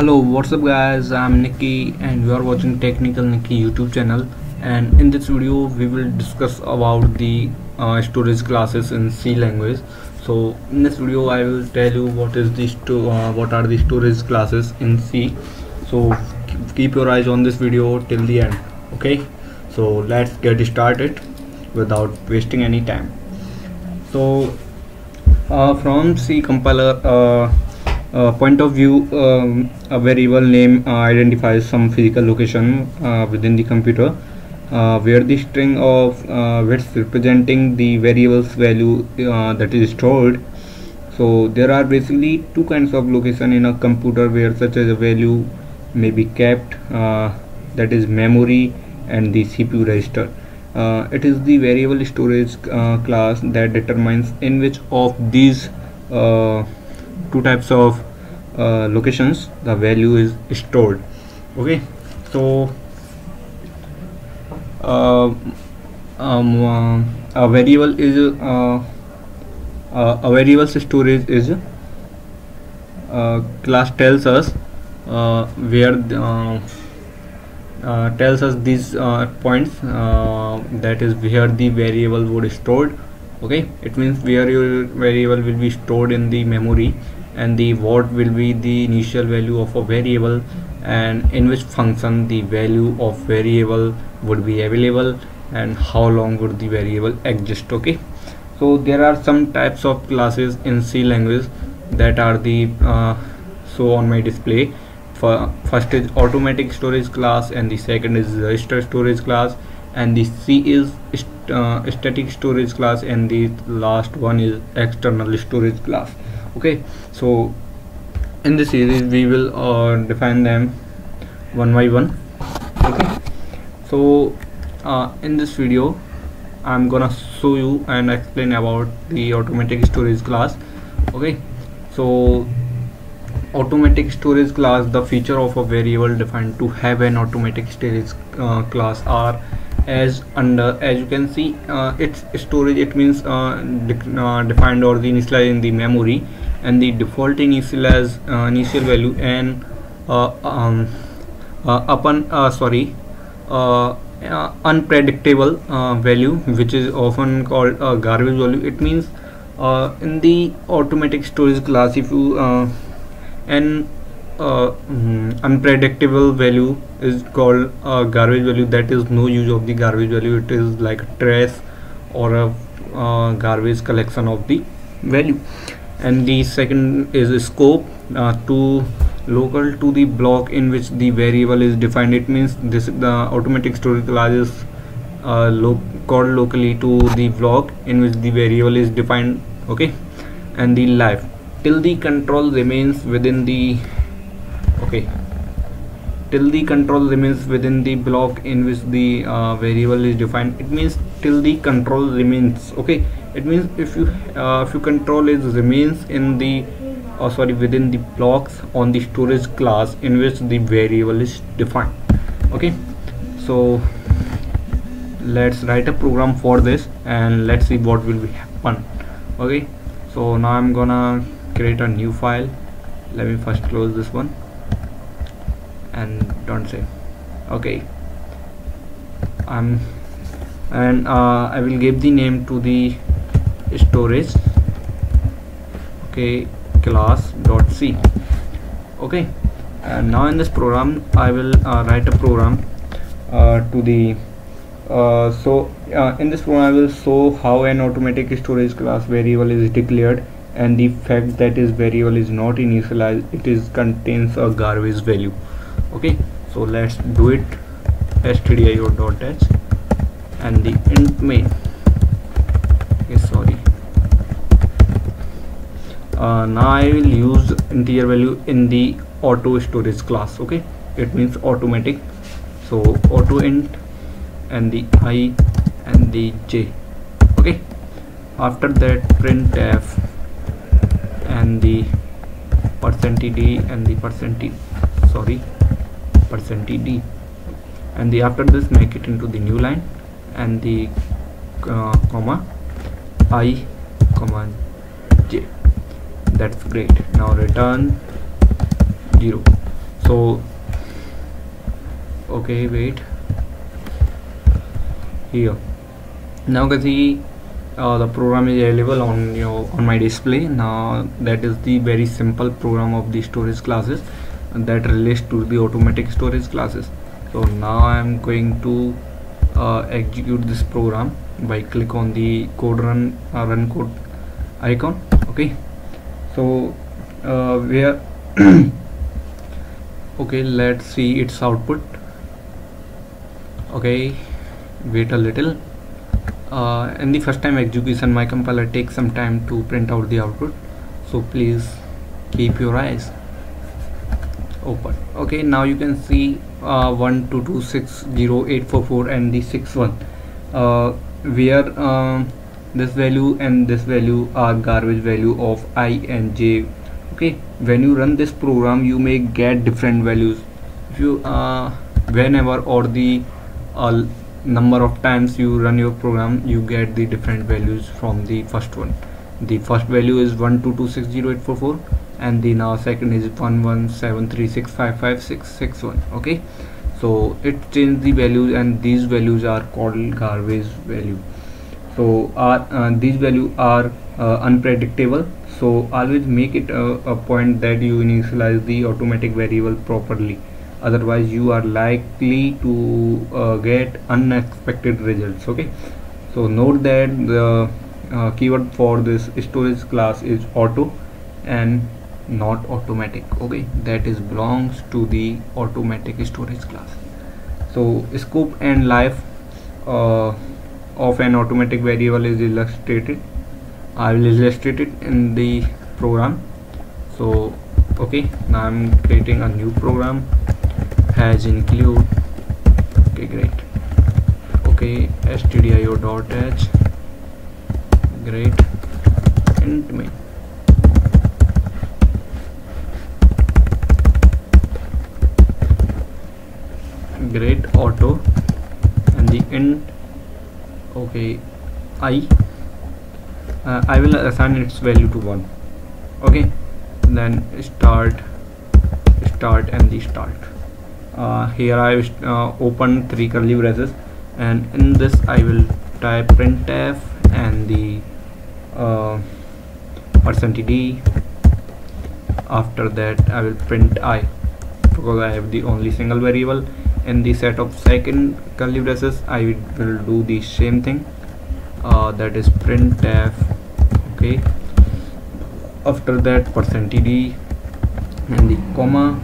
Hello, what's up guys? I'm Nikki and you are watching Technical Nikki YouTube channel, and in this video we will discuss about the storage classes in C language. So in this video I will tell you what are the storage classes in C. So keep your eyes on this video till the end. Okay, so let's get started without wasting any time. So from C compiler point of view, a variable name identifies some physical location within the computer where the string of bits representing the variable's value that is stored. So there are basically two kinds of location in a computer where such as a value may be kept, that is memory and the CPU register. It is the variable storage class that determines in which of these two types of locations the value is stored. Okay, so a variable is a variable's storage is class tells us where tells us these points, that is where the variable would stored. Okay, it means where your variable will be stored in the memory, and the what will be the initial value of a variable, and in which function the value of variable would be available, and how long would the variable exist. Okay, so there are some types of classes in C language that are the show on my display. First is automatic storage class, and the second is register storage class, and the C is static storage class, and the last one is external storage class. Okay, so in this series we will define them one by one. Okay, so in this video I'm gonna show you and explain about the automatic storage class. Okay, so automatic storage class, the feature of a variable defined to have an automatic storage class are as you can see, its storage, it means defined or the initialized in the memory, and the default initial value, and unpredictable value, which is often called a garbage value. It means in the automatic storage class, if you an unpredictable value is called a garbage value, that is no use of the garbage value. It is like a trace or a garbage collection of the value. And the second is a scope, to local to the block in which the variable is defined. It means this the automatic storage class is called locally to the block in which the variable is defined. Okay, and the life, till the control remains within the till the control remains within the block in which the variable is defined. It means till the control remains. Okay, it means if you control is remains in the within the blocks on the storage class in which the variable is defined. Okay, so let's write a program for this and let's see what will be happen. Okay, so now I'm gonna create a new file. Let me first close this one and don't save. Okay, I will give the name to the storage, okay, class.c. okay, and now in this program I will write a program to the in this program I will show how an automatic storage class variable is declared, and the fact that is variable is not initialized, it is contains a garbage value. Okay, so let's do it. stdio.h and the int main. Okay, sorry. Now I will use integer value in the auto storage class. Okay, it means automatic, so auto int and the I and the j. Okay, after that printf and the %d and the %d, and the after this make it into the new line and the comma I comma j. That's great. Now return 0. So okay, wait, here now you can see the program is available on my display. Now that is the very simple program of the storage classes that relates to the automatic storage classes. So now I am going to execute this program by click on the code run code icon. Okay, so where okay, let's see its output. Okay, wait a little. In the first time execution, my compiler takes some time to print out the output, so please keep your eyes open. Okay, now you can see 122608844 and the 61 where this value and this value are garbage value of I and j. Okay, when you run this program you may get different values. If you whenever or the number of times you run your program, you get the different values from the first one. The first value is 122608844 and the now second is 11736555661. Okay, so it changed the values and these values are called garbage value. So these values are unpredictable, so always make it a point that you initialize the automatic variable properly, otherwise you are likely to get unexpected results. Okay, so note that the keyword for this storage class is auto and not automatic. Okay, that is belongs to the automatic storage class. So scope and life of an automatic variable is illustrated. I will illustrate it in the program. So okay, now I'm creating a new program, has include. Okay, great. Okay, stdio.h, great, int main. Great auto and the int. Okay, I will assign its value to 1. Okay, then start and the start. Here I open 3 curly braces, and in this I will type printf and the %d. After that I will print I, because I have the only single variable. In the set of second curly braces I will do the same thing, that is printf. Okay, after that %d and the comma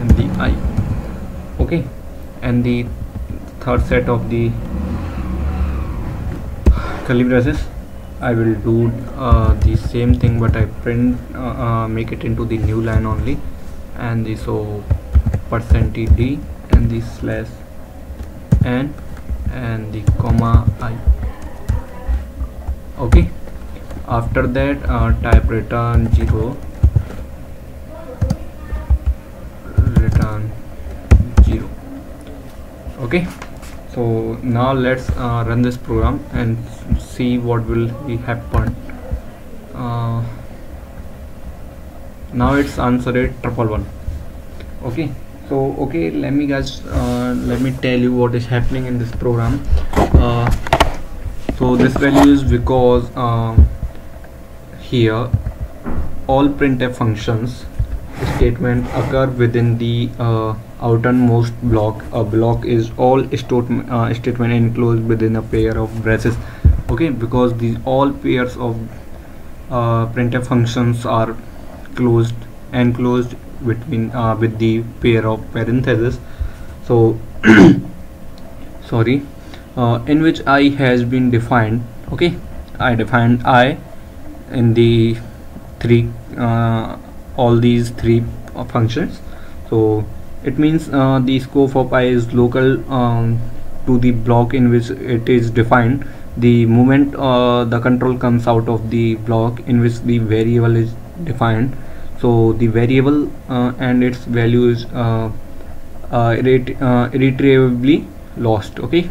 and the I. Okay, and the third set of the curly braces I will do the same thing, but I print make it into the new line only, and the so %d and the slash n and the comma I. Okay, after that type return 0, return 0. Okay, so now let's run this program and see what will be happen. Now it's answered 111. Okay, so okay, let me tell you what is happening in this program. So this value is because here all printf functions statement occur within the outermost block. A block is all statement enclosed within a pair of braces. Okay, because these all pairs of printf functions are enclosed between with the pair of parentheses. So sorry, in which I has been defined. Okay, I defined I in the all these three functions. So it means the scope of I is local to the block in which it is defined. The moment the control comes out of the block in which the variable is defined, so the variable and its value is irretrievably lost. Okay,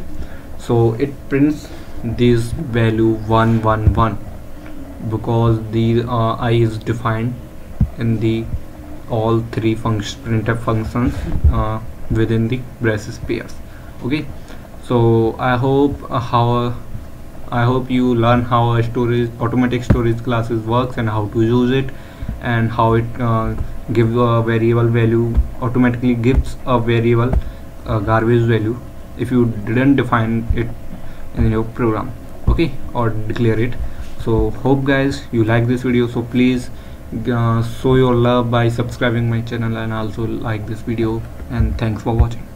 so it prints this value 111 because the I is defined in the all three printf functions within the braces pairs. Okay, so I hope you learn how a automatic storage classes works and how to use it, and how it gives a variable value, automatically gives a variable garbage value if you didn't define it in your program, okay, or declare it. So hope guys you like this video, so please show your love by subscribing my channel and also like this video, and thanks for watching.